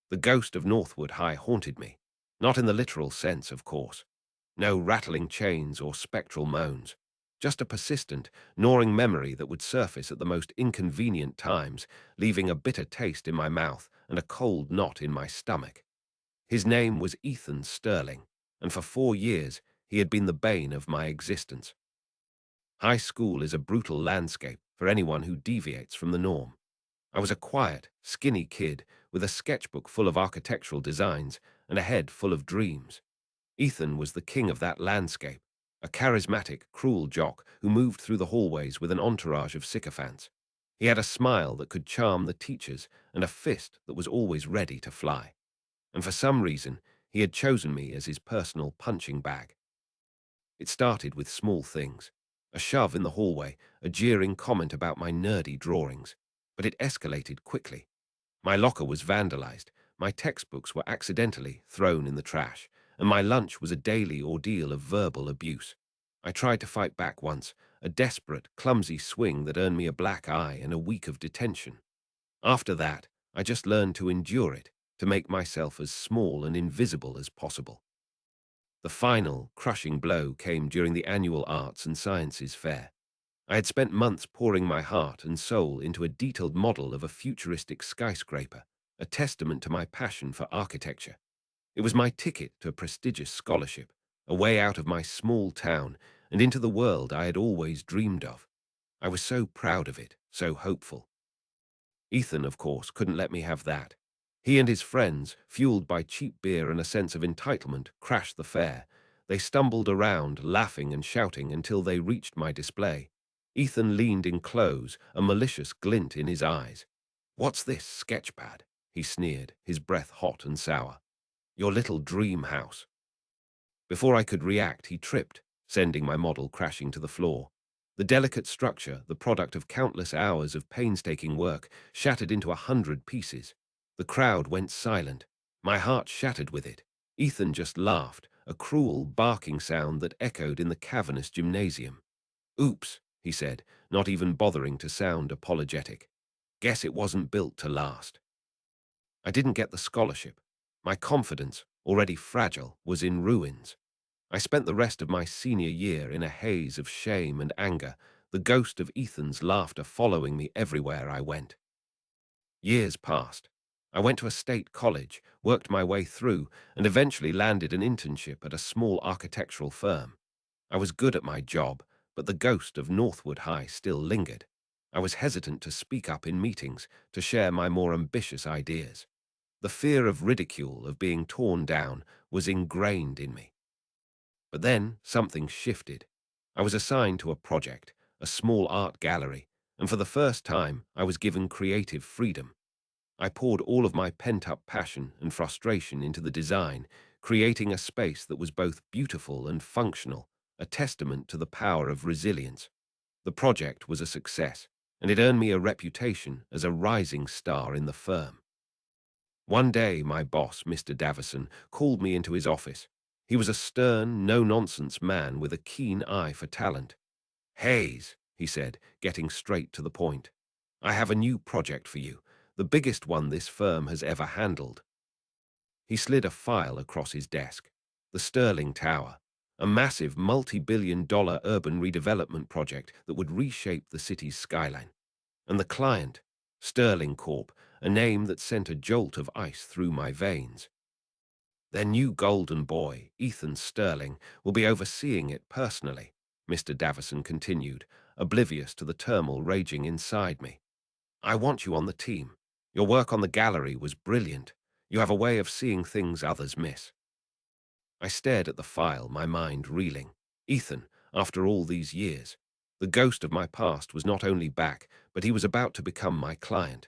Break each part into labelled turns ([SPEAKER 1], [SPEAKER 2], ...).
[SPEAKER 1] The ghost of Northwood High haunted me, not in the literal sense, of course. No rattling chains or spectral moans, just a persistent, gnawing memory that would surface at the most inconvenient times, leaving a bitter taste in my mouth and a cold knot in my stomach. His name was Ethan Sterling, and for 4 years he had been the bane of my existence. High school is a brutal landscape for anyone who deviates from the norm. I was a quiet, skinny kid with a sketchbook full of architectural designs and a head full of dreams. Ethan was the king of that landscape, a charismatic, cruel jock who moved through the hallways with an entourage of sycophants. He had a smile that could charm the teachers and a fist that was always ready to fly. And for some reason, he had chosen me as his personal punching bag. It started with small things. A shove in the hallway, a jeering comment about my nerdy drawings. But it escalated quickly. My locker was vandalized, my textbooks were accidentally thrown in the trash, and my lunch was a daily ordeal of verbal abuse. I tried to fight back once, a desperate, clumsy swing that earned me a black eye and a week of detention. After that, I just learned to endure it, to make myself as small and invisible as possible. The final, crushing blow came during the annual Arts and Sciences Fair. I had spent months pouring my heart and soul into a detailed model of a futuristic skyscraper, a testament to my passion for architecture. It was my ticket to a prestigious scholarship, a way out of my small town and into the world I had always dreamed of. I was so proud of it, so hopeful. Ethan, of course, couldn't let me have that. He and his friends, fueled by cheap beer and a sense of entitlement, crashed the fair. They stumbled around, laughing and shouting until they reached my display. Ethan leaned in close, a malicious glint in his eyes. "What's this, sketchpad?" he sneered, his breath hot and sour. "Your little dream house." Before I could react, he tripped, sending my model crashing to the floor. The delicate structure, the product of countless hours of painstaking work, shattered into 100 pieces. The crowd went silent. My heart shattered with it. Ethan just laughed, a cruel, barking sound that echoed in the cavernous gymnasium. "Oops," he said, not even bothering to sound apologetic. "Guess it wasn't built to last." I didn't get the scholarship. My confidence, already fragile, was in ruins. I spent the rest of my senior year in a haze of shame and anger, the ghost of Ethan's laughter following me everywhere I went. Years passed. I went to a state college, worked my way through, and eventually landed an internship at a small architectural firm. I was good at my job, but the ghost of Northwood High still lingered. I was hesitant to speak up in meetings, to share my more ambitious ideas. The fear of ridicule, of being torn down, was ingrained in me. But then something shifted. I was assigned to a project, a small art gallery, and for the first time I was given creative freedom. I poured all of my pent-up passion and frustration into the design, creating a space that was both beautiful and functional, a testament to the power of resilience. The project was a success, and it earned me a reputation as a rising star in the firm. One day, my boss, Mr. Davison, called me into his office. He was a stern, no-nonsense man with a keen eye for talent. "Hayes," he said, getting straight to the point, "I have a new project for you, the biggest one this firm has ever handled." He slid a file across his desk. The Sterling Tower, a massive multi-billion-dollar urban redevelopment project that would reshape the city's skyline. And the client, Sterling Corp., a name that sent a jolt of ice through my veins. Their new golden boy, Ethan Sterling, will be overseeing it personally, Mr. Davison continued, oblivious to the turmoil raging inside me. "I want you on the team. Your work on the gallery was brilliant. You have a way of seeing things others miss." I stared at the file, my mind reeling. Ethan, after all these years. The ghost of my past was not only back, but he was about to become my client.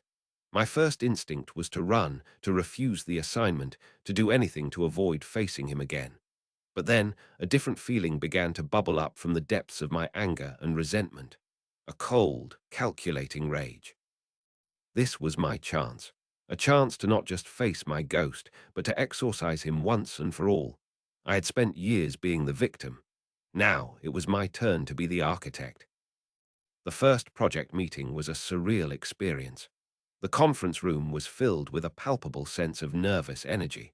[SPEAKER 1] My first instinct was to run, to refuse the assignment, to do anything to avoid facing him again. But then, a different feeling began to bubble up from the depths of my anger and resentment. A cold, calculating rage. This was my chance. A chance to not just face my ghost, but to exorcise him once and for all. I had spent years being the victim. Now it was my turn to be the architect. The first project meeting was a surreal experience. The conference room was filled with a palpable sense of nervous energy.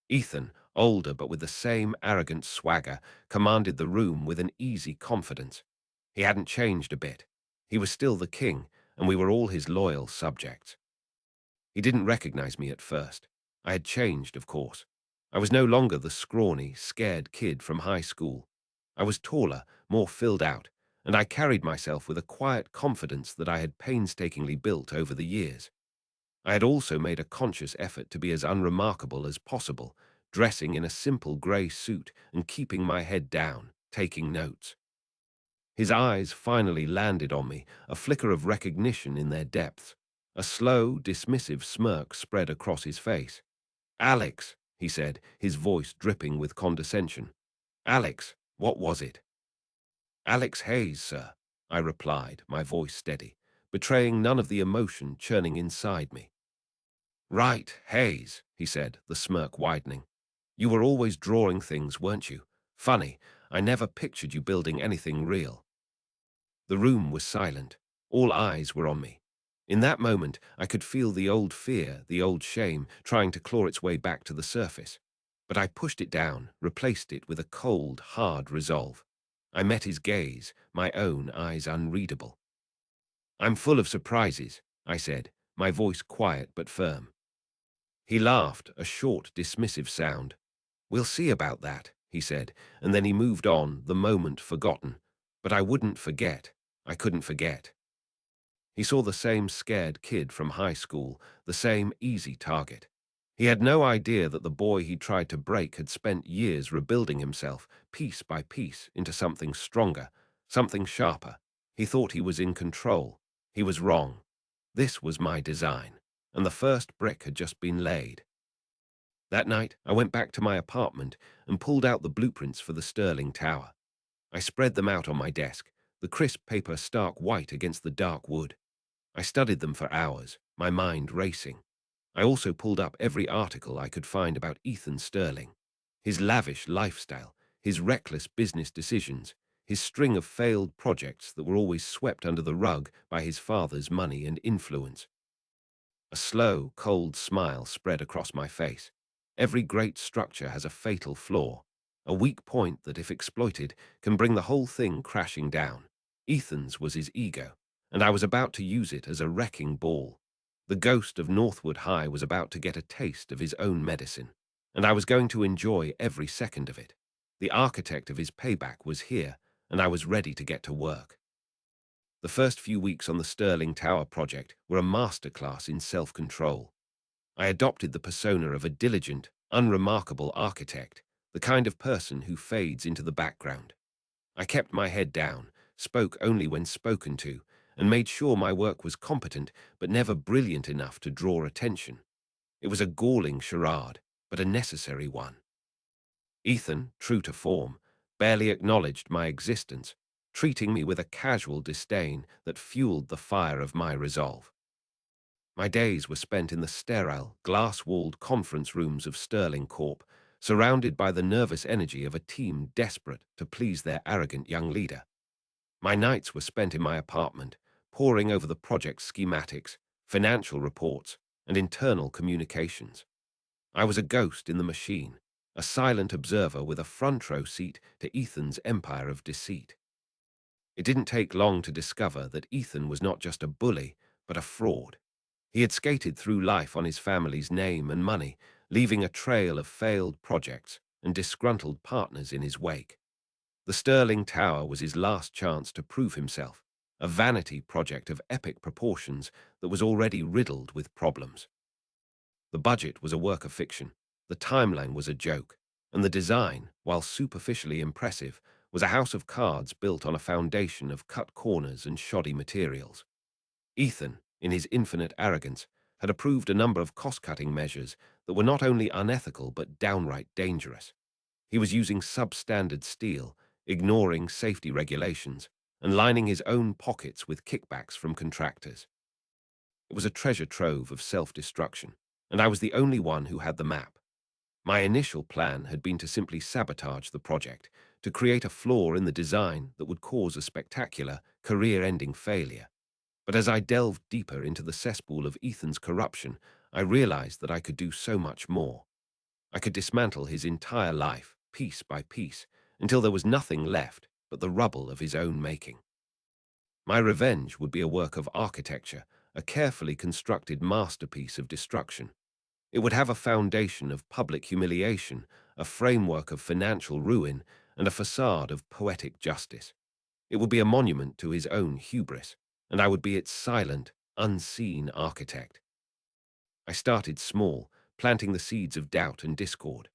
[SPEAKER 1] Ethan, older but with the same arrogant swagger, commanded the room with an easy confidence. He hadn't changed a bit. He was still the king, and we were all his loyal subjects. He didn't recognize me at first. I had changed, of course. I was no longer the scrawny, scared kid from high school. I was taller, more filled out, and I carried myself with a quiet confidence that I had painstakingly built over the years. I had also made a conscious effort to be as unremarkable as possible, dressing in a simple grey suit and keeping my head down, taking notes. His eyes finally landed on me, a flicker of recognition in their depths. A slow, dismissive smirk spread across his face. "Alex," he said, his voice dripping with condescension. "Alex, what was it?" "Alex Hayes, sir," I replied, my voice steady, betraying none of the emotion churning inside me. "Right, Hayes," he said, the smirk widening. "You were always drawing things, weren't you? Funny, I never pictured you building anything real." The room was silent. All eyes were on me. In that moment, I could feel the old fear, the old shame, trying to claw its way back to the surface. But I pushed it down, replaced it with a cold, hard resolve. I met his gaze, my own eyes unreadable. "I'm full of surprises," I said, my voice quiet but firm. He laughed, a short, dismissive sound. "We'll see about that," he said, and then he moved on, the moment forgotten. But I wouldn't forget. I couldn't forget. He saw the same scared kid from high school, the same easy target. He had no idea that the boy he tried to break had spent years rebuilding himself, piece by piece, into something stronger, something sharper. He thought he was in control. He was wrong. This was my design, and the first brick had just been laid. That night, I went back to my apartment and pulled out the blueprints for the Sterling Tower. I spread them out on my desk, the crisp paper stark white against the dark wood. I studied them for hours, my mind racing. I also pulled up every article I could find about Ethan Sterling, his lavish lifestyle, his reckless business decisions, his string of failed projects that were always swept under the rug by his father's money and influence. A slow, cold smile spread across my face. Every great structure has a fatal flaw, a weak point that, if exploited, can bring the whole thing crashing down. Ethan's was his ego, and I was about to use it as a wrecking ball. The ghost of Northwood High was about to get a taste of his own medicine, and I was going to enjoy every second of it. The architect of his payback was here, and I was ready to get to work. The first few weeks on the Sterling Tower project were a masterclass in self-control. I adopted the persona of a diligent, unremarkable architect, the kind of person who fades into the background. I kept my head down, spoke only when spoken to, and made sure my work was competent but never brilliant enough to draw attention. It was a galling charade, but a necessary one. Ethan, true to form, barely acknowledged my existence, treating me with a casual disdain that fueled the fire of my resolve. My days were spent in the sterile, glass-walled conference rooms of Sterling Corp, surrounded by the nervous energy of a team desperate to please their arrogant young leader. My nights were spent in my apartment, poring over the project's schematics, financial reports, and internal communications. I was a ghost in the machine, a silent observer with a front-row seat to Ethan's empire of deceit. It didn't take long to discover that Ethan was not just a bully, but a fraud. He had skated through life on his family's name and money, leaving a trail of failed projects and disgruntled partners in his wake. The Sterling Tower was his last chance to prove himself, a vanity project of epic proportions that was already riddled with problems. The budget was a work of fiction, the timeline was a joke, and the design, while superficially impressive, was a house of cards built on a foundation of cut corners and shoddy materials. Ethan, in his infinite arrogance, had approved a number of cost-cutting measures that were not only unethical but downright dangerous. He was using substandard steel, ignoring safety regulations, and lining his own pockets with kickbacks from contractors. It was a treasure trove of self-destruction, and I was the only one who had the map. My initial plan had been to simply sabotage the project, to create a flaw in the design that would cause a spectacular, career-ending failure. But as I delved deeper into the cesspool of Ethan's corruption, I realized that I could do so much more. I could dismantle his entire life, piece by piece, until there was nothing left but the rubble of his own making. My revenge would be a work of architecture, a carefully constructed masterpiece of destruction. It would have a foundation of public humiliation, a framework of financial ruin, and a facade of poetic justice. It would be a monument to his own hubris, and I would be its silent, unseen architect. I started small, planting the seeds of doubt and discord.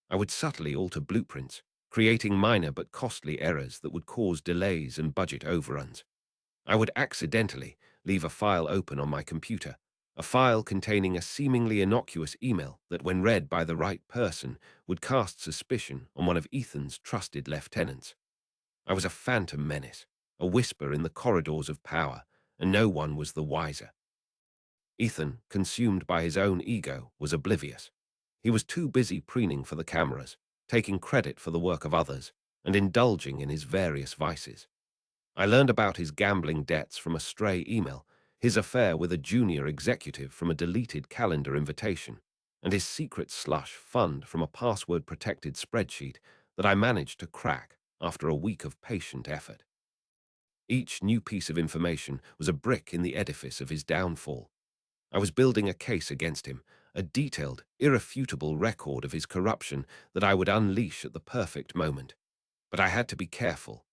[SPEAKER 1] I would subtly alter blueprints, creating minor but costly errors that would cause delays and budget overruns. I would accidentally leave a file open on my computer, a file containing a seemingly innocuous email that, when read by the right person, would cast suspicion on one of Ethan's trusted lieutenants. I was a phantom menace, a whisper in the corridors of power, and no one was the wiser. Ethan, consumed by his own ego, was oblivious. He was too busy preening for the cameras, taking credit for the work of others, and indulging in his various vices. I learned about his gambling debts from a stray email, his affair with a junior executive from a deleted calendar invitation, and his secret slush fund from a password-protected spreadsheet that I managed to crack after a week of patient effort. Each new piece of information was a brick in the edifice of his downfall. I was building a case against him, a detailed, irrefutable record of his corruption that I would unleash at the perfect moment. But I had to be careful.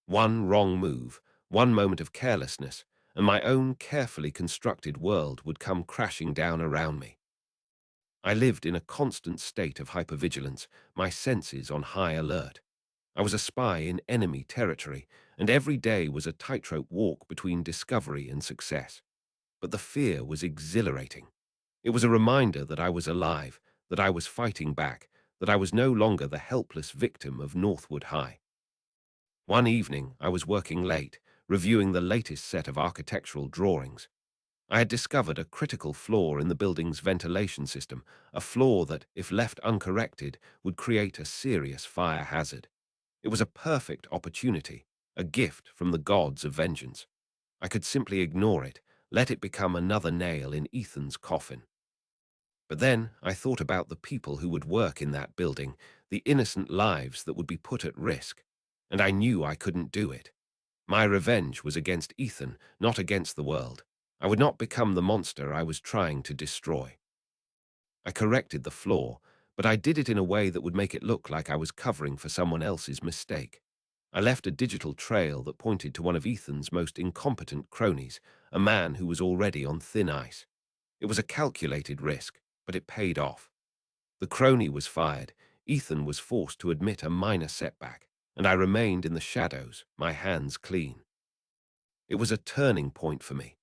[SPEAKER 1] One wrong move, one moment of carelessness, and my own carefully constructed world would come crashing down around me. I lived in a constant state of hypervigilance, my senses on high alert. I was a spy in enemy territory, and every day was a tightrope walk between discovery and success. But the fear was exhilarating. It was a reminder that I was alive, that I was fighting back, that I was no longer the helpless victim of Northwood High. One evening, I was working late, reviewing the latest set of architectural drawings. I had discovered a critical flaw in the building's ventilation system, a flaw that, if left uncorrected, would create a serious fire hazard. It was a perfect opportunity, a gift from the gods of vengeance. I could simply ignore it, let it become another nail in Ethan's coffin. But then I thought about the people who would work in that building, the innocent lives that would be put at risk, and I knew I couldn't do it. My revenge was against Ethan, not against the world. I would not become the monster I was trying to destroy. I corrected the flaw, but I did it in a way that would make it look like I was covering for someone else's mistake. I left a digital trail that pointed to one of Ethan's most incompetent cronies, a man who was already on thin ice. It was a calculated risk, but it paid off. The crony was fired, Ethan was forced to admit a minor setback, and I remained in the shadows, my hands clean. It was a turning point for me.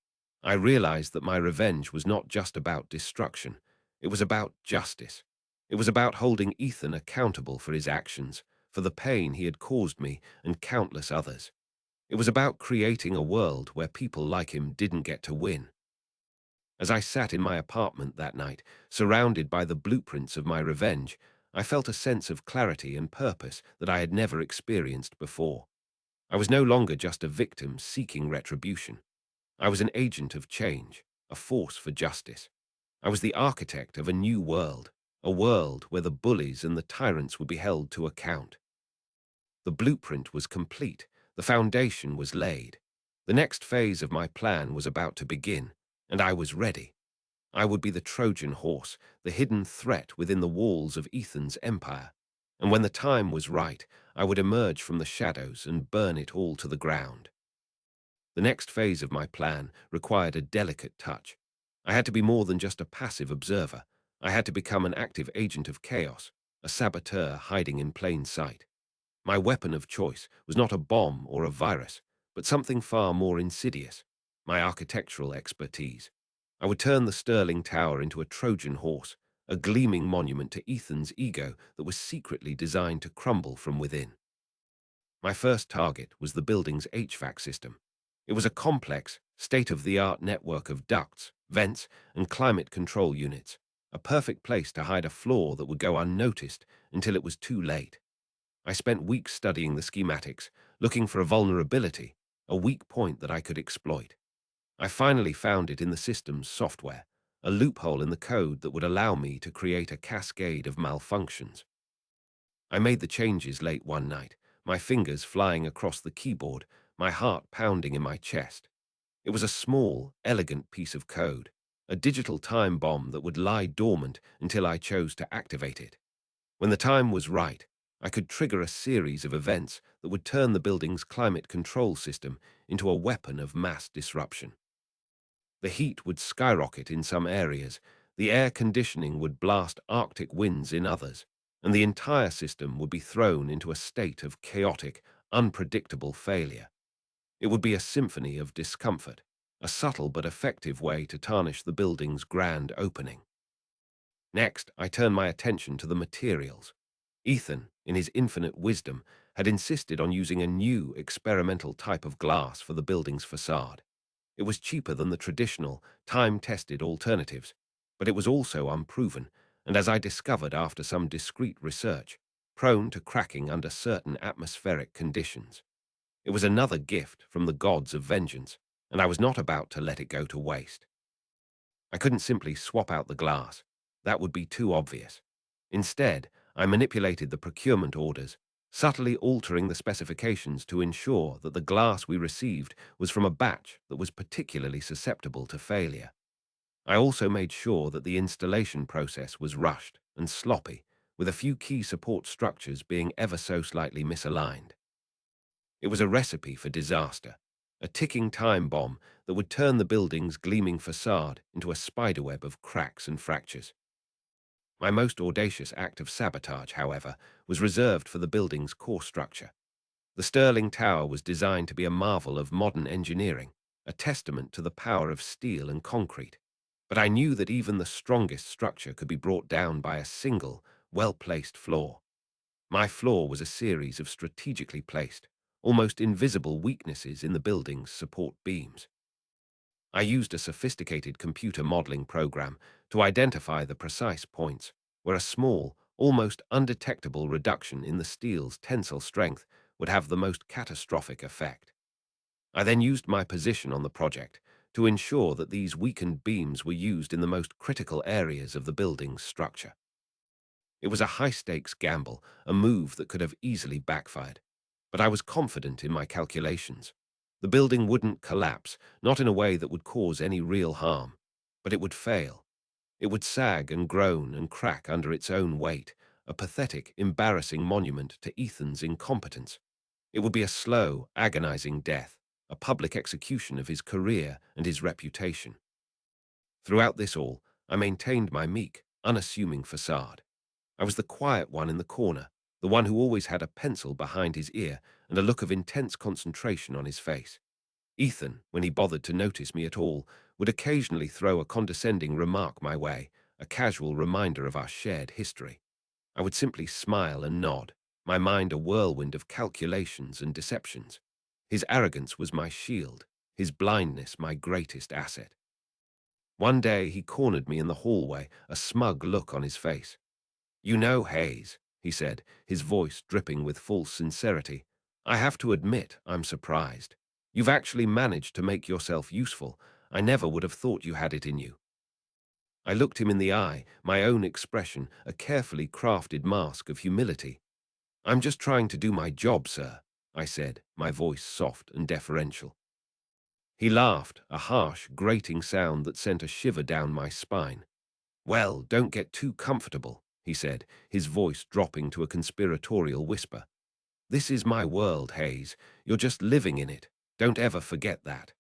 [SPEAKER 1] I realized that my revenge was not just about destruction. It was about justice. It was about holding Ethan accountable for his actions, for the pain he had caused me and countless others. It was about creating a world where people like him didn't get to win. As I sat in my apartment that night, surrounded by the blueprints of my revenge, I felt a sense of clarity and purpose that I had never experienced before. I was no longer just a victim seeking retribution. I was an agent of change, a force for justice. I was the architect of a new world, a world where the bullies and the tyrants would be held to account. The blueprint was complete, the foundation was laid. The next phase of my plan was about to begin, and I was ready. I would be the Trojan horse, the hidden threat within the walls of Ethan's empire. And when the time was right, I would emerge from the shadows and burn it all to the ground. The next phase of my plan required a delicate touch. I had to be more than just a passive observer. I had to become an active agent of chaos, a saboteur hiding in plain sight. My weapon of choice was not a bomb or a virus, but something far more insidious, my architectural expertise. I would turn the Sterling Tower into a Trojan horse, a gleaming monument to Ethan's ego that was secretly designed to crumble from within. My first target was the building's HVAC system. It was a complex, state-of-the-art network of ducts, vents, and climate control units, a perfect place to hide a flaw that would go unnoticed until it was too late. I spent weeks studying the schematics, looking for a vulnerability, a weak point that I could exploit. I finally found it in the system's software, a loophole in the code that would allow me to create a cascade of malfunctions. I made the changes late one night, my fingers flying across the keyboard, my heart pounding in my chest. It was a small, elegant piece of code, a digital time bomb that would lie dormant until I chose to activate it. When the time was right, I could trigger a series of events that would turn the building's climate control system into a weapon of mass disruption. The heat would skyrocket in some areas, the air conditioning would blast Arctic winds in others, and the entire system would be thrown into a state of chaotic, unpredictable failure. It would be a symphony of discomfort, a subtle but effective way to tarnish the building's grand opening. Next, I turned my attention to the materials. Ethan, in his infinite wisdom, had insisted on using a new experimental type of glass for the building's facade. It was cheaper than the traditional, time-tested alternatives, but it was also unproven, and as I discovered after some discreet research, prone to cracking under certain atmospheric conditions. It was another gift from the gods of vengeance, and I was not about to let it go to waste. I couldn't simply swap out the glass. That would be too obvious. Instead, I manipulated the procurement orders, subtly altering the specifications to ensure that the glass we received was from a batch that was particularly susceptible to failure. I also made sure that the installation process was rushed and sloppy, with a few key support structures being ever so slightly misaligned. It was a recipe for disaster, a ticking time bomb that would turn the building's gleaming facade into a spiderweb of cracks and fractures. My most audacious act of sabotage, however, was reserved for the building's core structure. The Sterling Tower was designed to be a marvel of modern engineering, a testament to the power of steel and concrete. But I knew that even the strongest structure could be brought down by a single, well-placed flaw. My flaw was a series of strategically placed, almost invisible weaknesses in the building's support beams. I used a sophisticated computer modeling program to identify the precise points where a small, almost undetectable reduction in the steel's tensile strength would have the most catastrophic effect. I then used my position on the project to ensure that these weakened beams were used in the most critical areas of the building's structure. It was a high-stakes gamble, a move that could have easily backfired, but I was confident in my calculations. The building wouldn't collapse, not in a way that would cause any real harm, but it would fail. It would sag and groan and crack under its own weight, a pathetic, embarrassing monument to Ethan's incompetence. It would be a slow, agonizing death, a public execution of his career and his reputation. Throughout this all, I maintained my meek, unassuming facade. I was the quiet one in the corner, the one who always had a pencil behind his ear and a look of intense concentration on his face. Ethan, when he bothered to notice me at all, would occasionally throw a condescending remark my way, a casual reminder of our shared history. I would simply smile and nod, my mind a whirlwind of calculations and deceptions. His arrogance was my shield, his blindness my greatest asset. One day he cornered me in the hallway, a smug look on his face. "You know, Hayes," he said, his voice dripping with false sincerity, "I have to admit I'm surprised. You've actually managed to make yourself useful. I never would have thought you had it in you." I looked him in the eye, my own expression, a carefully crafted mask of humility. "I'm just trying to do my job, sir," I said, my voice soft and deferential. He laughed, a harsh, grating sound that sent a shiver down my spine. "Well, don't get too comfortable," he said, his voice dropping to a conspiratorial whisper. "This is my world, Hayes. You're just living in it. Don't ever forget that."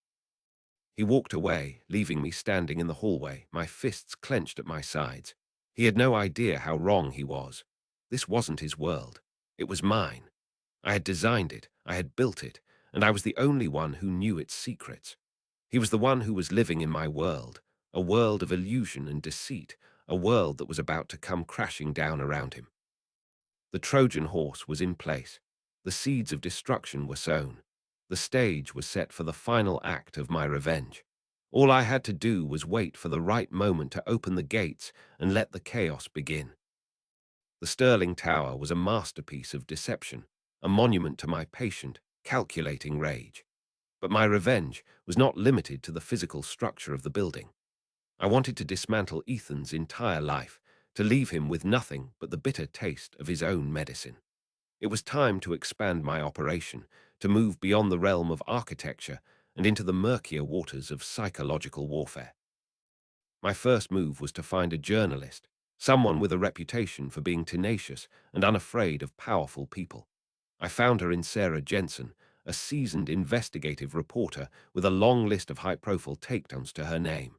[SPEAKER 1] He walked away, leaving me standing in the hallway, my fists clenched at my sides. He had no idea how wrong he was. This wasn't his world. It was mine. I had designed it, I had built it, and I was the only one who knew its secrets. He was the one who was living in my world, a world of illusion and deceit, a world that was about to come crashing down around him. The Trojan horse was in place. The seeds of destruction were sown. The stage was set for the final act of my revenge. All I had to do was wait for the right moment to open the gates and let the chaos begin. The Sterling Tower was a masterpiece of deception, a monument to my patient, calculating rage. But my revenge was not limited to the physical structure of the building. I wanted to dismantle Ethan's entire life, to leave him with nothing but the bitter taste of his own medicine. It was time to expand my operation, to move beyond the realm of architecture and into the murkier waters of psychological warfare. My first move was to find a journalist, someone with a reputation for being tenacious and unafraid of powerful people. I found her in Sarah Jensen, a seasoned investigative reporter with a long list of high-profile takedowns to her name.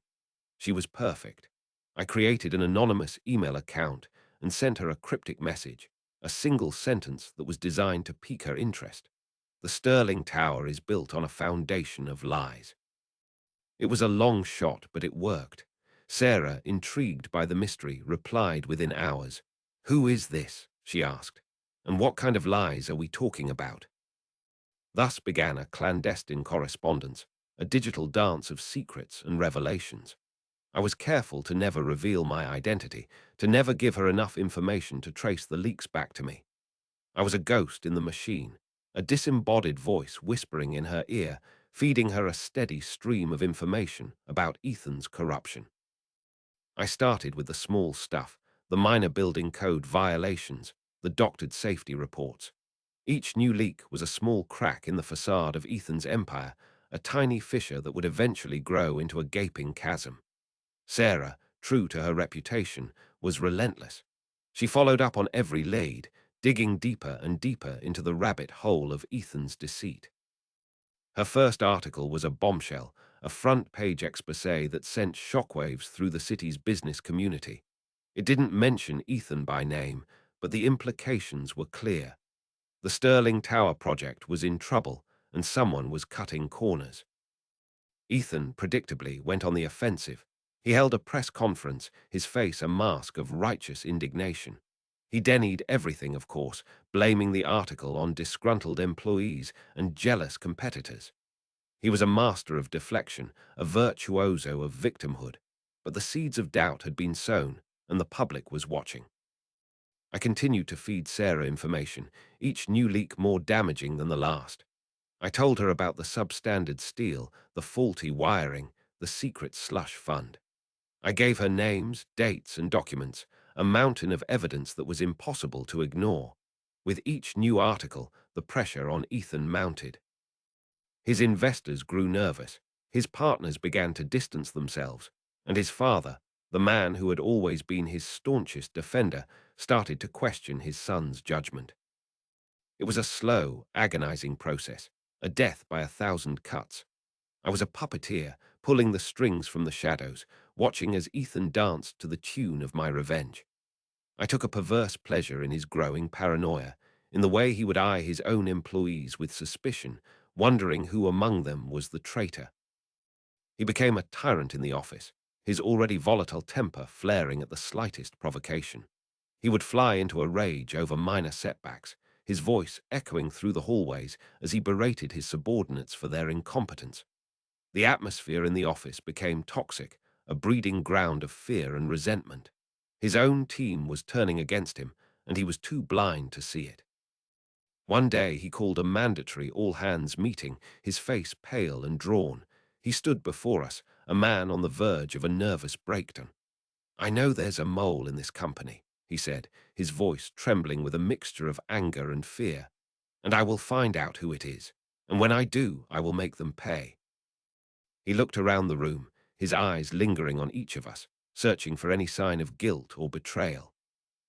[SPEAKER 1] She was perfect. I created an anonymous email account and sent her a cryptic message, a single sentence that was designed to pique her interest. The Sterling Tower is built on a foundation of lies. It was a long shot, but it worked. Sarah, intrigued by the mystery, replied within hours. "Who is this?" she asked. "And what kind of lies are we talking about?" Thus began a clandestine correspondence, a digital dance of secrets and revelations. I was careful to never reveal my identity, to never give her enough information to trace the leaks back to me. I was a ghost in the machine, a disembodied voice whispering in her ear, feeding her a steady stream of information about Ethan's corruption. I started with the small stuff, the minor building code violations, the doctored safety reports. Each new leak was a small crack in the facade of Ethan's empire, a tiny fissure that would eventually grow into a gaping chasm. Sarah, true to her reputation, was relentless. She followed up on every lead, digging deeper and deeper into the rabbit hole of Ethan's deceit. Her first article was a bombshell, a front-page exposé that sent shockwaves through the city's business community. It didn't mention Ethan by name, but the implications were clear. The Sterling Tower project was in trouble, and someone was cutting corners. Ethan, predictably, went on the offensive. He held a press conference, his face a mask of righteous indignation. He denied everything, of course, blaming the article on disgruntled employees and jealous competitors. He was a master of deflection, a virtuoso of victimhood. But the seeds of doubt had been sown, and the public was watching. I continued to feed Sarah information, each new leak more damaging than the last. I told her about the substandard steel, the faulty wiring, the secret slush fund. I gave her names, dates, and documents, a mountain of evidence that was impossible to ignore. With each new article, the pressure on Ethan mounted. His investors grew nervous, his partners began to distance themselves, and his father, the man who had always been his staunchest defender, started to question his son's judgment. It was a slow, agonizing process, a death by 1,000 cuts. I was a puppeteer, pulling the strings from the shadows, watching as Ethan danced to the tune of my revenge. I took a perverse pleasure in his growing paranoia, in the way he would eye his own employees with suspicion, wondering who among them was the traitor. He became a tyrant in the office, his already volatile temper flaring at the slightest provocation. He would fly into a rage over minor setbacks, his voice echoing through the hallways as he berated his subordinates for their incompetence. The atmosphere in the office became toxic, a breeding ground of fear and resentment. His own team was turning against him, and he was too blind to see it. One day he called a mandatory all-hands meeting, his face pale and drawn. He stood before us, a man on the verge of a nervous breakdown. "I know there's a mole in this company," he said, his voice trembling with a mixture of anger and fear. "And I will find out who it is. And when I do, I will make them pay." He looked around the room, his eyes lingering on each of us, searching for any sign of guilt or betrayal.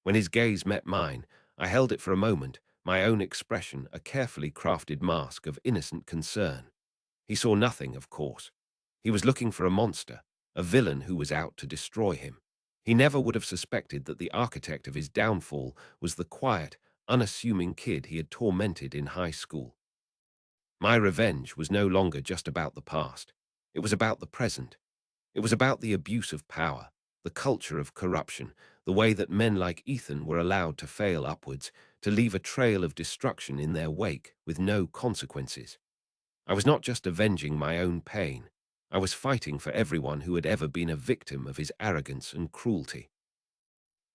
[SPEAKER 1] When his gaze met mine, I held it for a moment, my own expression a carefully crafted mask of innocent concern. He saw nothing, of course. He was looking for a monster, a villain who was out to destroy him. He never would have suspected that the architect of his downfall was the quiet, unassuming kid he had tormented in high school. My revenge was no longer just about the past. It was about the present. It was about the abuse of power, the culture of corruption, the way that men like Ethan were allowed to fail upwards, to leave a trail of destruction in their wake with no consequences. I was not just avenging my own pain. I was fighting for everyone who had ever been a victim of his arrogance and cruelty.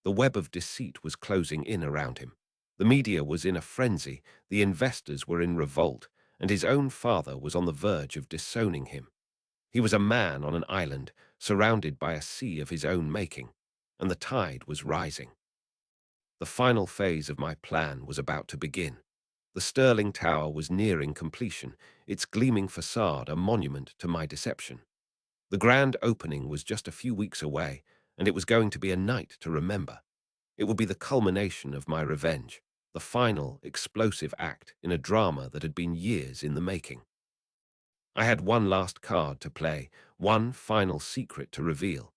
[SPEAKER 1] The web of deceit was closing in around him. The media was in a frenzy, the investors were in revolt, and his own father was on the verge of disowning him. He was a man on an island, surrounded by a sea of his own making, and the tide was rising. The final phase of my plan was about to begin. The Sterling Tower was nearing completion, its gleaming facade a monument to my deception. The grand opening was just a few weeks away, and it was going to be a night to remember. It would be the culmination of my revenge, the final, explosive act in a drama that had been years in the making. I had one last card to play, one final secret to reveal.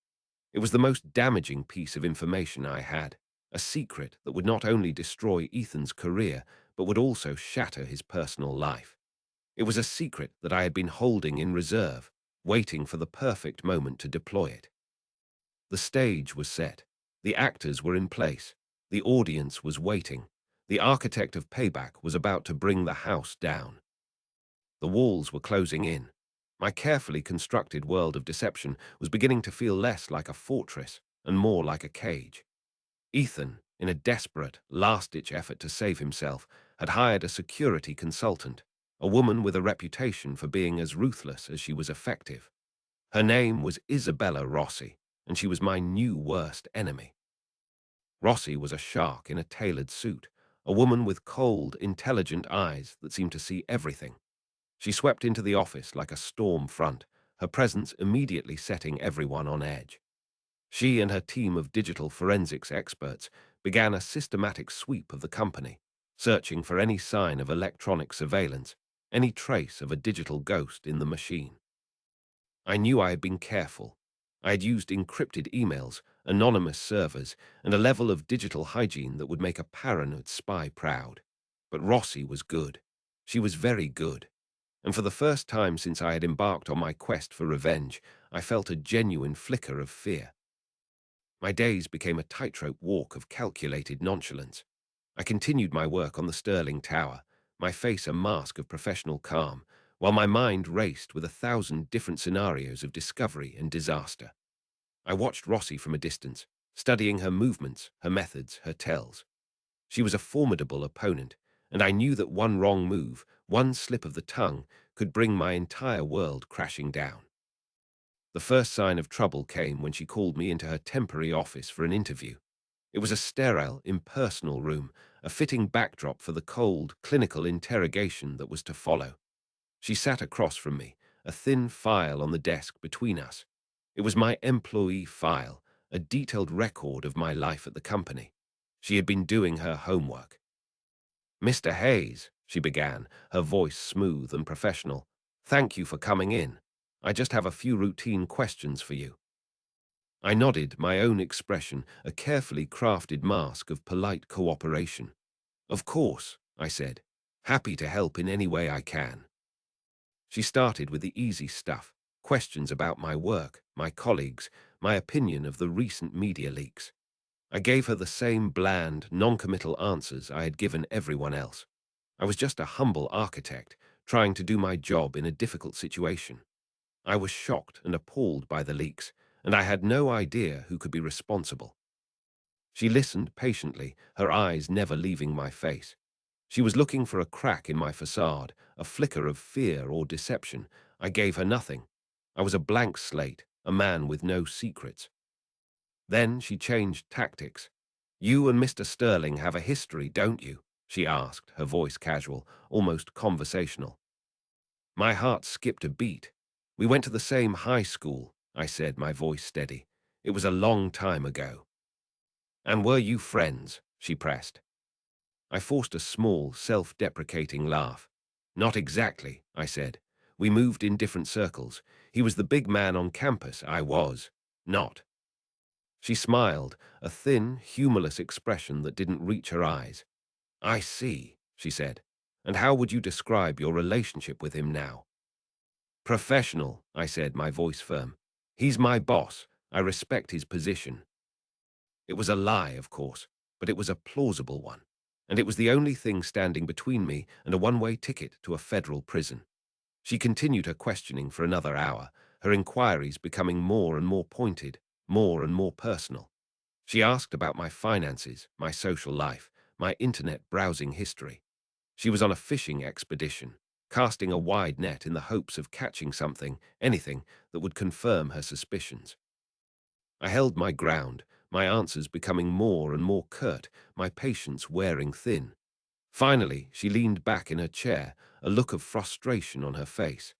[SPEAKER 1] It was the most damaging piece of information I had, a secret that would not only destroy Ethan's career, but would also shatter his personal life. It was a secret that I had been holding in reserve, waiting for the perfect moment to deploy it. The stage was set. The actors were in place. The audience was waiting. The architect of payback was about to bring the house down. The walls were closing in. My carefully constructed world of deception was beginning to feel less like a fortress and more like a cage. Ethan, in a desperate, last-ditch effort to save himself, had hired a security consultant, a woman with a reputation for being as ruthless as she was effective. Her name was Isabella Rossi, and she was my new worst enemy. Rossi was a shark in a tailored suit, a woman with cold, intelligent eyes that seemed to see everything. She swept into the office like a storm front, her presence immediately setting everyone on edge. She and her team of digital forensics experts began a systematic sweep of the company, searching for any sign of electronic surveillance, any trace of a digital ghost in the machine. I knew I had been careful. I had used encrypted emails, anonymous servers, and a level of digital hygiene that would make a paranoid spy proud. But Rossi was good. She was very good. And for the first time since I had embarked on my quest for revenge, I felt a genuine flicker of fear. My days became a tightrope walk of calculated nonchalance. I continued my work on the Sterling Tower, my face a mask of professional calm, while my mind raced with 1,000 different scenarios of discovery and disaster. I watched Rossi from a distance, studying her movements, her methods, her tells. She was a formidable opponent, and I knew that one wrong move, one slip of the tongue, could bring my entire world crashing down. The first sign of trouble came when she called me into her temporary office for an interview. It was a sterile, impersonal room, a fitting backdrop for the cold, clinical interrogation that was to follow. She sat across from me, a thin file on the desk between us. It was my employee file, a detailed record of my life at the company. She had been doing her homework. "Mr. Hayes," she began, her voice smooth and professional, "thank you for coming in. I just have a few routine questions for you." I nodded, my own expression a carefully crafted mask of polite cooperation. "Of course," I said, "happy to help in any way I can." She started with the easy stuff, questions about my work, my colleagues, my opinion of the recent media leaks. I gave her the same bland, non-committal answers I had given everyone else. I was just a humble architect, trying to do my job in a difficult situation. I was shocked and appalled by the leaks, and I had no idea who could be responsible. She listened patiently, her eyes never leaving my face. She was looking for a crack in my facade, a flicker of fear or deception. I gave her nothing. I was a blank slate, a man with no secrets. Then she changed tactics. "You and Mr. Sterling have a history, don't you?" she asked, her voice casual, almost conversational. My heart skipped a beat. "We went to the same high school," I said, my voice steady. "It was a long time ago." "And were you friends?" she pressed. I forced a small, self-deprecating laugh. "Not exactly," I said. "We moved in different circles. He was the big man on campus. I was not." She smiled, a thin, humorless expression that didn't reach her eyes. "I see," she said. "And how would you describe your relationship with him now?" "Professional," I said, my voice firm. "He's my boss. I respect his position." It was a lie, of course, but it was a plausible one, and it was the only thing standing between me and a one-way ticket to a federal prison. She continued her questioning for another hour, her inquiries becoming more and more pointed, more and more personal. She asked about my finances, my social life, my internet browsing history. She was on a fishing expedition, casting a wide net in the hopes of catching something, anything, that would confirm her suspicions. I held my ground, my answers becoming more and more curt, my patience wearing thin. Finally, she leaned back in her chair, a look of frustration on her face.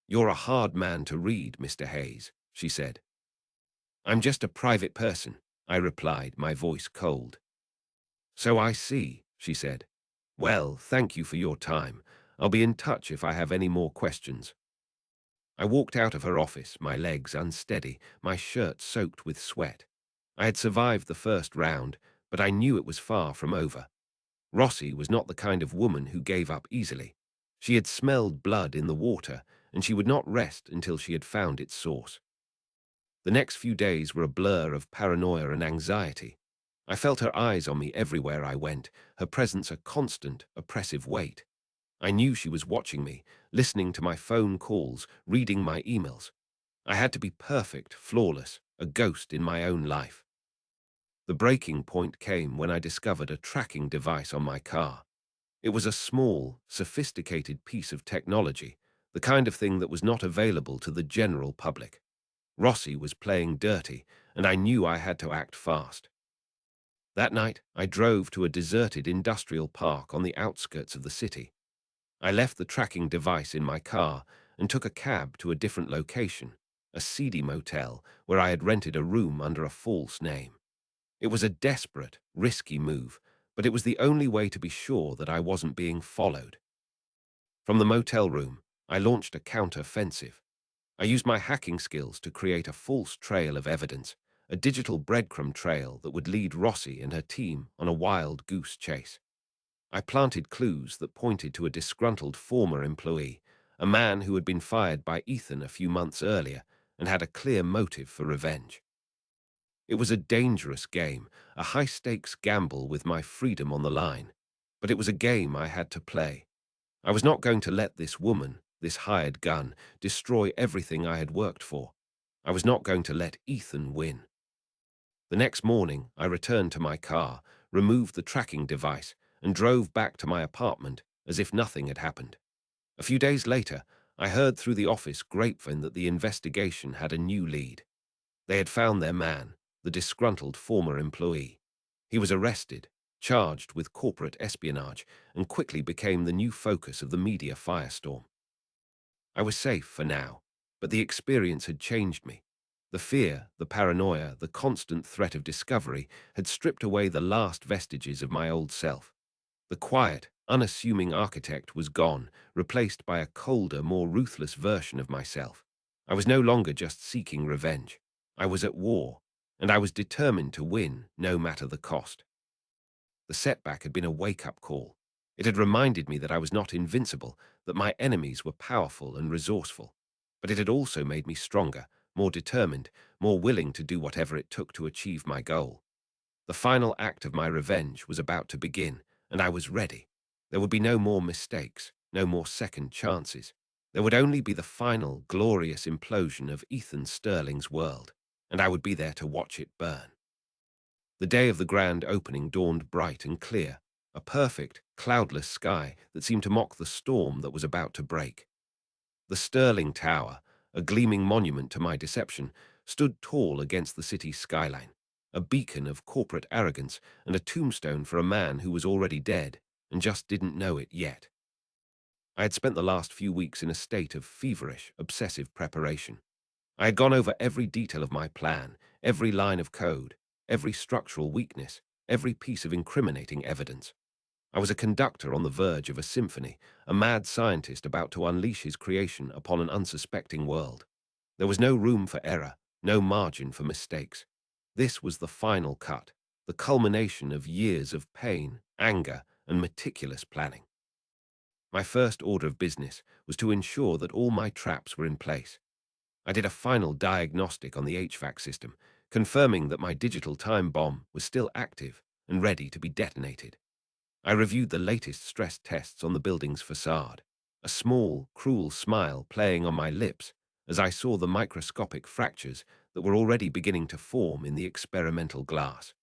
[SPEAKER 1] "You're a hard man to read, Mr. Hayes," she said. "I'm just a private person," I replied, my voice cold. "So I see," she said. "Well, thank you for your time. I'll be in touch if I have any more questions." I walked out of her office, my legs unsteady, my shirt soaked with sweat. I had survived the first round, but I knew it was far from over. Rossi was not the kind of woman who gave up easily. She had smelled blood in the water, and she would not rest until she had found its source. The next few days were a blur of paranoia and anxiety. I felt her eyes on me everywhere I went, her presence a constant, oppressive weight. I knew she was watching me, listening to my phone calls, reading my emails. I had to be perfect, flawless, a ghost in my own life. The breaking point came when I discovered a tracking device on my car. It was a small, sophisticated piece of technology, the kind of thing that was not available to the general public. Rossi was playing dirty, and I knew I had to act fast. That night, I drove to a deserted industrial park on the outskirts of the city. I left the tracking device in my car and took a cab to a different location, a seedy motel where I had rented a room under a false name. It was a desperate, risky move, but it was the only way to be sure that I wasn't being followed. From the motel room, I launched a counter-offensive. I used my hacking skills to create a false trail of evidence, a digital breadcrumb trail that would lead Rossi and her team on a wild goose chase. I planted clues that pointed to a disgruntled former employee, a man who had been fired by Ethan a few months earlier and had a clear motive for revenge. It was a dangerous game, a high-stakes gamble with my freedom on the line, but it was a game I had to play. I was not going to let this woman, this hired gun, destroy everything I had worked for. I was not going to let Ethan win. The next morning, I returned to my car, removed the tracking device, and drove back to my apartment as if nothing had happened. A few days later, I heard through the office grapevine that the investigation had a new lead. They had found their man, the disgruntled former employee. He was arrested, charged with corporate espionage, and quickly became the new focus of the media firestorm. I was safe for now, but the experience had changed me. The fear, the paranoia, the constant threat of discovery had stripped away the last vestiges of my old self. The quiet, unassuming architect was gone, replaced by a colder, more ruthless version of myself. I was no longer just seeking revenge. I was at war, and I was determined to win, no matter the cost. The setback had been a wake-up call. It had reminded me that I was not invincible, that my enemies were powerful and resourceful. But it had also made me stronger, more determined, more willing to do whatever it took to achieve my goal. The final act of my revenge was about to begin, and I was ready. There would be no more mistakes, no more second chances. There would only be the final, glorious implosion of Ethan Sterling's world, and I would be there to watch it burn. The day of the grand opening dawned bright and clear, a perfect, cloudless sky that seemed to mock the storm that was about to break. The Sterling Tower, a gleaming monument to my deception, stood tall against the city's skyline, a beacon of corporate arrogance and a tombstone for a man who was already dead and just didn't know it yet. I had spent the last few weeks in a state of feverish, obsessive preparation. I had gone over every detail of my plan, every line of code, every structural weakness, every piece of incriminating evidence. I was a conductor on the verge of a symphony, a mad scientist about to unleash his creation upon an unsuspecting world. There was no room for error, no margin for mistakes. This was the final cut, the culmination of years of pain, anger, and meticulous planning. My first order of business was to ensure that all my traps were in place. I did a final diagnostic on the HVAC system, confirming that my digital time bomb was still active and ready to be detonated. I reviewed the latest stress tests on the building's facade, a small, cruel smile playing on my lips as I saw the microscopic fractures that were already beginning to form in the experimental glass.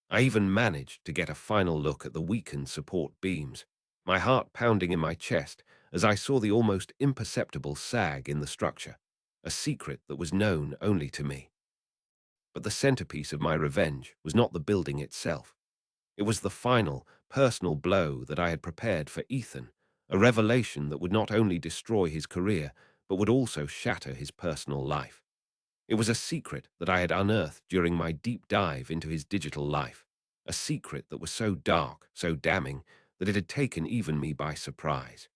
[SPEAKER 1] I even managed to get a final look at the weakened support beams, my heart pounding in my chest as I saw the almost imperceptible sag in the structure, a secret that was known only to me. But the centerpiece of my revenge was not the building itself. It was the final, personal blow that I had prepared for Ethan, a revelation that would not only destroy his career, but would also shatter his personal life. It was a secret that I had unearthed during my deep dive into his digital life, a secret that was so dark, so damning, that it had taken even me by surprise.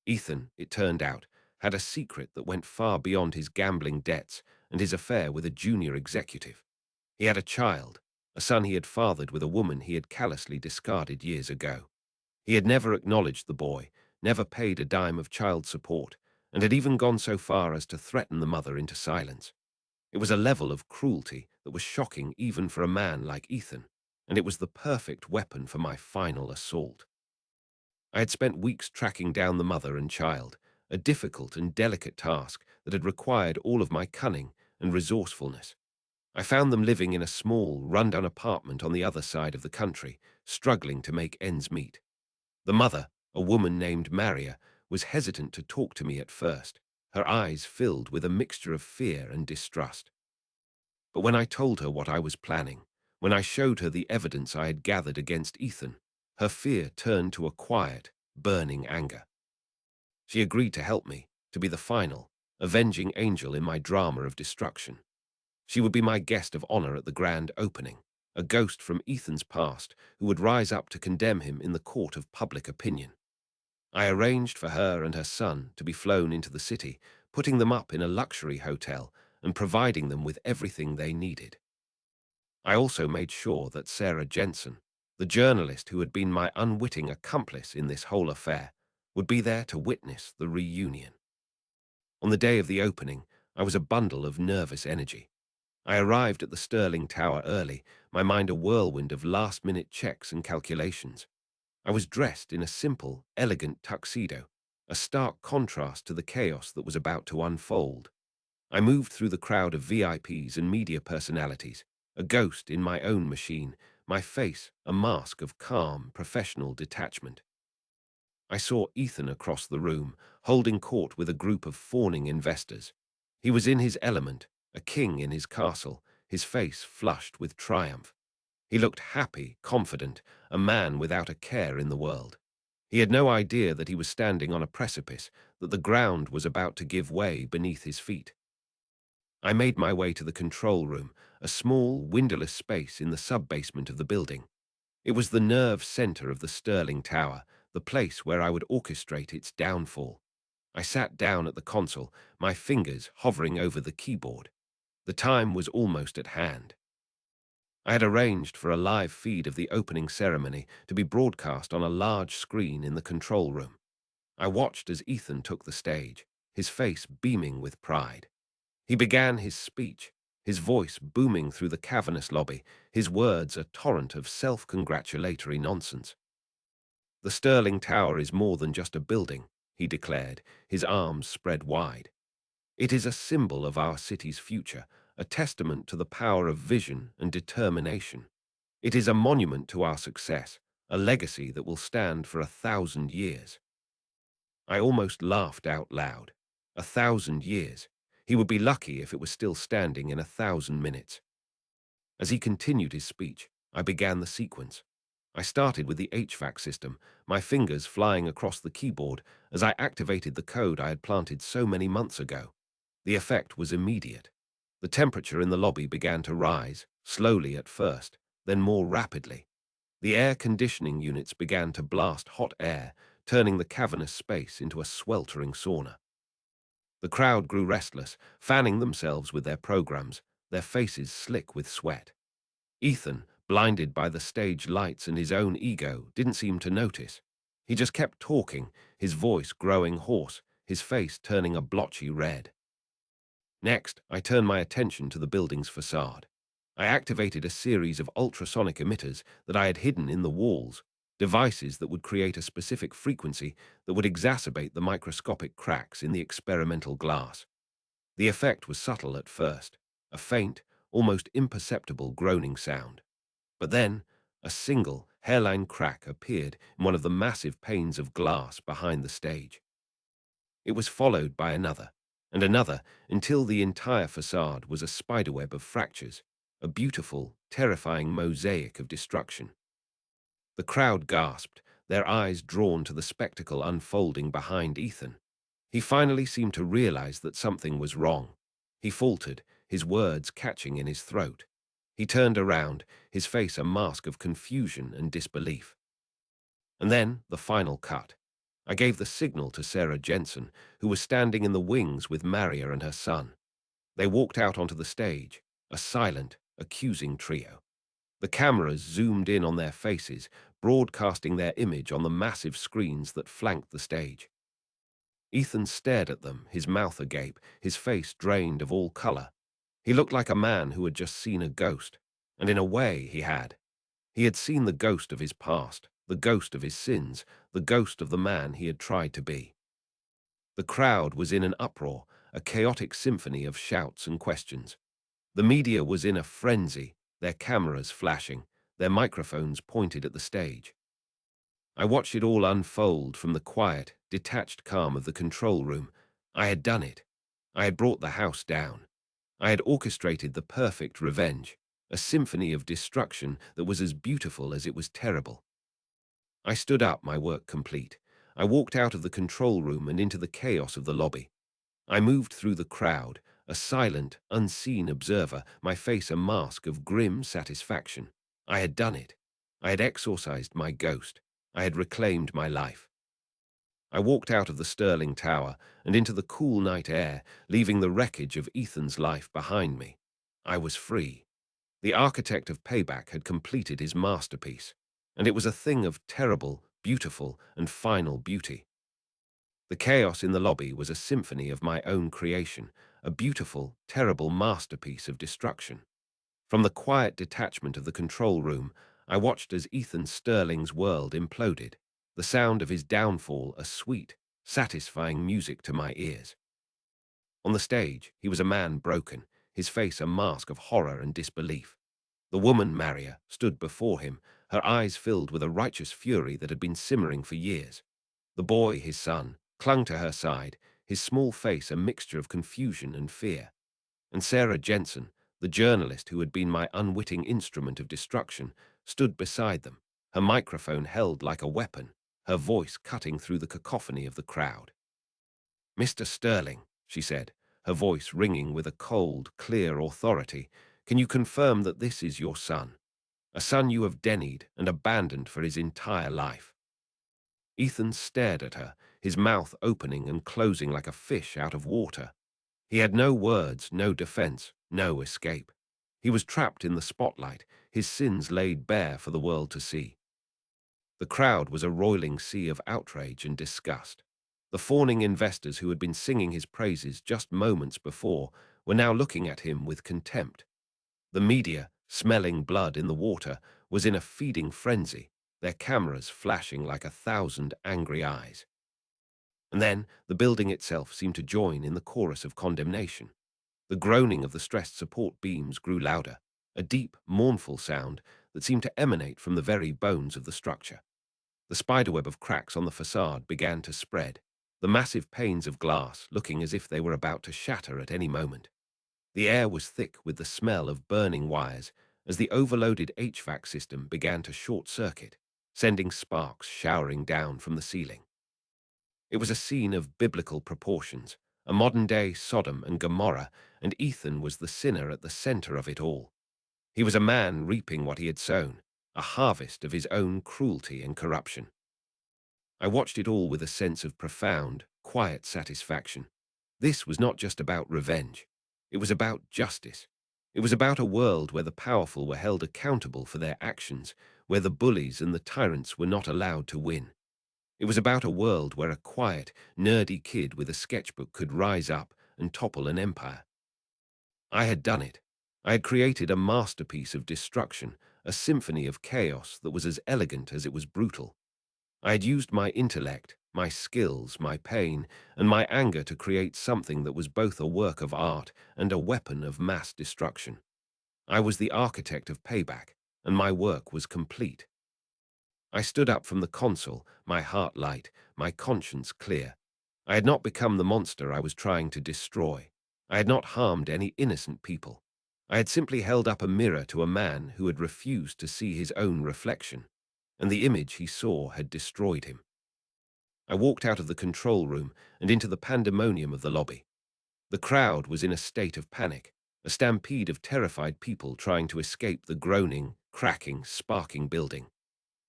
[SPEAKER 1] Ethan, it turned out, had a secret that went far beyond his gambling debts and his affair with a junior executive. He had a child, a son he had fathered with a woman he had callously discarded years ago. He had never acknowledged the boy, never paid a dime of child support, and had even gone so far as to threaten the mother into silence. It was a level of cruelty that was shocking even for a man like Ethan, and it was the perfect weapon for my final assault. I had spent weeks tracking down the mother and child, a difficult and delicate task that had required all of my cunning and resourcefulness. I found them living in a small, run-down apartment on the other side of the country, struggling to make ends meet. The mother, a woman named Maria, was hesitant to talk to me at first, her eyes filled with a mixture of fear and distrust. But when I told her what I was planning, when I showed her the evidence I had gathered against Ethan, her fear turned to a quiet, burning anger. She agreed to help me, to be the final, avenging angel in my drama of destruction. She would be my guest of honor at the grand opening, a ghost from Ethan's past who would rise up to condemn him in the court of public opinion. I arranged for her and her son to be flown into the city, putting them up in a luxury hotel and providing them with everything they needed. I also made sure that Sarah Jensen, the journalist who had been my unwitting accomplice in this whole affair, would be there to witness the reunion. On the day of the opening, I was a bundle of nervous energy. I arrived at the Sterling Tower early, my mind a whirlwind of last-minute checks and calculations. I was dressed in a simple, elegant tuxedo, a stark contrast to the chaos that was about to unfold. I moved through the crowd of VIPs and media personalities, a ghost in my own machine, my face a mask of calm, professional detachment. I saw Ethan across the room, holding court with a group of fawning investors. He was in his element, a king in his castle, his face flushed with triumph. He looked happy, confident, a man without a care in the world. He had no idea that he was standing on a precipice, that the ground was about to give way beneath his feet. I made my way to the control room, a small, windowless space in the sub-basement of the building. It was the nerve center of the Sterling Tower, the place where I would orchestrate its downfall. I sat down at the console, my fingers hovering over the keyboard. The time was almost at hand. I had arranged for a live feed of the opening ceremony to be broadcast on a large screen in the control room. I watched as Ethan took the stage, his face beaming with pride. He began his speech, his voice booming through the cavernous lobby, his words a torrent of self-congratulatory nonsense. "The Sterling Tower is more than just a building," he declared, his arms spread wide. "It is a symbol of our city's future, a testament to the power of vision and determination. It is a monument to our success, a legacy that will stand for 1,000 years." I almost laughed out loud. 1,000 years. He would be lucky if it was still standing in 1,000 minutes. As he continued his speech, I began the sequence. I started with the HVAC system, my fingers flying across the keyboard as I activated the code I had planted so many months ago. The effect was immediate. The temperature in the lobby began to rise, slowly at first, then more rapidly. The air conditioning units began to blast hot air, turning the cavernous space into a sweltering sauna. The crowd grew restless, fanning themselves with their programs, their faces slick with sweat. Ethan, blinded by the stage lights and his own ego, didn't seem to notice. He just kept talking, his voice growing hoarse, his face turning a blotchy red. Next, I turned my attention to the building's facade. I activated a series of ultrasonic emitters that I had hidden in the walls, devices that would create a specific frequency that would exacerbate the microscopic cracks in the experimental glass. The effect was subtle at first, a faint, almost imperceptible groaning sound. But then, a single, hairline crack appeared in one of the massive panes of glass behind the stage. It was followed by another, and another, until the entire facade was a spiderweb of fractures, a beautiful, terrifying mosaic of destruction. The crowd gasped, their eyes drawn to the spectacle unfolding behind Ethan. He finally seemed to realize that something was wrong. He faltered, his words catching in his throat. He turned around, his face a mask of confusion and disbelief. And then, the final cut. I gave the signal to Sarah Jensen, who was standing in the wings with Maria and her son. They walked out onto the stage, a silent, accusing trio. The cameras zoomed in on their faces, broadcasting their image on the massive screens that flanked the stage. Ethan stared at them, his mouth agape, his face drained of all color. He looked like a man who had just seen a ghost, and in a way he had. He had seen the ghost of his past, the ghost of his sins, the ghost of the man he had tried to be. The crowd was in an uproar, a chaotic symphony of shouts and questions. The media was in a frenzy, their cameras flashing, their microphones pointed at the stage. I watched it all unfold from the quiet, detached calm of the control room. I had done it. I had brought the house down. I had orchestrated the perfect revenge, a symphony of destruction that was as beautiful as it was terrible. I stood up, my work complete. I walked out of the control room and into the chaos of the lobby. I moved through the crowd, a silent, unseen observer, my face a mask of grim satisfaction. I had done it. I had exorcised my ghost. I had reclaimed my life. I walked out of the Sterling Tower and into the cool night air, leaving the wreckage of Ethan's life behind me. I was free. The architect of Payback had completed his masterpiece, and it was a thing of terrible, beautiful, and final beauty. The chaos in the lobby was a symphony of my own creation, a beautiful, terrible masterpiece of destruction. From the quiet detachment of the control room, I watched as Ethan Sterling's world imploded, the sound of his downfall a sweet, satisfying music to my ears. On the stage, he was a man broken, his face a mask of horror and disbelief. The woman, Maria, stood before him, her eyes filled with a righteous fury that had been simmering for years. The boy, his son, clung to her side, his small face a mixture of confusion and fear. And Sarah Jensen, the journalist who had been my unwitting instrument of destruction, stood beside them, her microphone held like a weapon, her voice cutting through the cacophony of the crowd. "Mr. Sterling," she said, her voice ringing with a cold, clear authority, "can you confirm that this is your son? A son you have denied and abandoned for his entire life?" Ethan stared at her, his mouth opening and closing like a fish out of water. He had no words, no defense, no escape. He was trapped in the spotlight, his sins laid bare for the world to see. The crowd was a roiling sea of outrage and disgust. The fawning investors who had been singing his praises just moments before were now looking at him with contempt. The media, smelling blood in the water, was in a feeding frenzy, their cameras flashing like 1,000 angry eyes. And then the building itself seemed to join in the chorus of condemnation. The groaning of the stressed support beams grew louder, a deep, mournful sound that seemed to emanate from the very bones of the structure. The spiderweb of cracks on the facade began to spread, the massive panes of glass looking as if they were about to shatter at any moment. The air was thick with the smell of burning wires as the overloaded HVAC system began to short-circuit, sending sparks showering down from the ceiling. It was a scene of biblical proportions, a modern-day Sodom and Gomorrah, and Ethan was the sinner at the center of it all. He was a man reaping what he had sown, a harvest of his own cruelty and corruption. I watched it all with a sense of profound, quiet satisfaction. This was not just about revenge. It was about justice. It was about a world where the powerful were held accountable for their actions, where the bullies and the tyrants were not allowed to win. It was about a world where a quiet, nerdy kid with a sketchbook could rise up and topple an empire. I had done it. I had created a masterpiece of destruction, a symphony of chaos that was as elegant as it was brutal. I had used my intellect, my skills, my pain, and my anger to create something that was both a work of art and a weapon of mass destruction. I was the architect of payback, and my work was complete. I stood up from the console, my heart light, my conscience clear. I had not become the monster I was trying to destroy. I had not harmed any innocent people. I had simply held up a mirror to a man who had refused to see his own reflection, and the image he saw had destroyed him. I walked out of the control room and into the pandemonium of the lobby. The crowd was in a state of panic, a stampede of terrified people trying to escape the groaning, cracking, sparking building.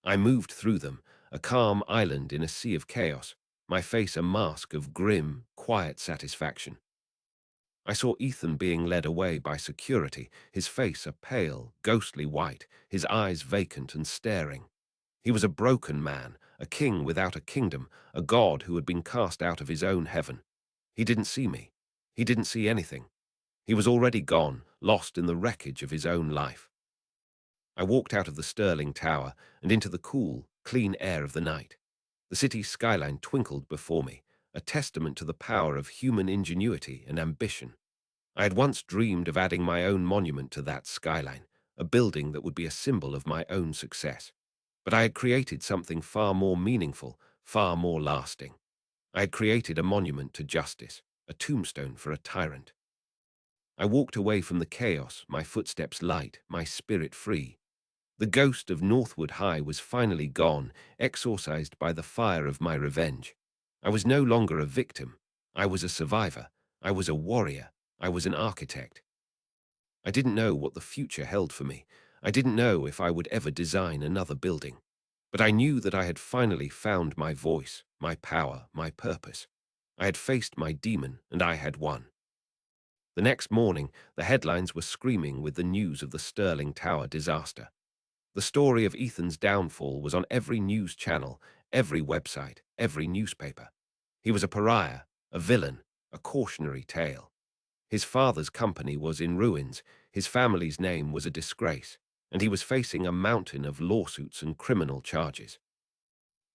[SPEAKER 1] I moved through them, a calm island in a sea of chaos, my face a mask of grim, quiet satisfaction. I saw Ethan being led away by security, his face a pale, ghostly white, his eyes vacant and staring. He was a broken man, a king without a kingdom, a god who had been cast out of his own heaven. He didn't see me. He didn't see anything. He was already gone, lost in the wreckage of his own life. I walked out of the Sterling Tower and into the cool, clean air of the night. The city's skyline twinkled before me, a testament to the power of human ingenuity and ambition. I had once dreamed of adding my own monument to that skyline, a building that would be a symbol of my own success. But I had created something far more meaningful, far more lasting. I had created a monument to justice, a tombstone for a tyrant. I walked away from the chaos, my footsteps light, my spirit free. The ghost of Northwood High was finally gone, exorcised by the fire of my revenge. I was no longer a victim. I was a survivor. I was a warrior. I was an architect. I didn't know what the future held for me. I didn't know if I would ever design another building. But I knew that I had finally found my voice, my power, my purpose. I had faced my demon, and I had won. The next morning, the headlines were screaming with the news of the Sterling Tower disaster. The story of Ethan's downfall was on every news channel, every website, every newspaper. He was a pariah, a villain, a cautionary tale. His father's company was in ruins, his family's name was a disgrace, and he was facing a mountain of lawsuits and criminal charges.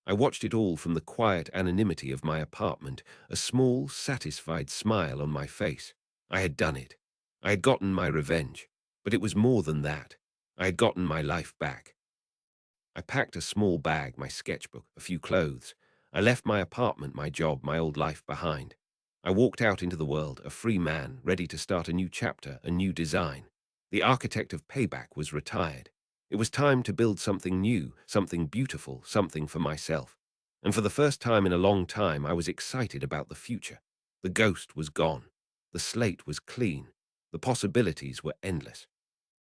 [SPEAKER 1] I watched it all from the quiet anonymity of my apartment, a small, satisfied smile on my face. I had done it. I had gotten my revenge. But it was more than that. I had gotten my life back. I packed a small bag, my sketchbook, a few clothes. I left my apartment, my job, my old life behind. I walked out into the world, a free man, ready to start a new chapter, a new design. The architect of Payback was retired. It was time to build something new, something beautiful, something for myself. And for the first time in a long time, I was excited about the future. The ghost was gone. The slate was clean. The possibilities were endless.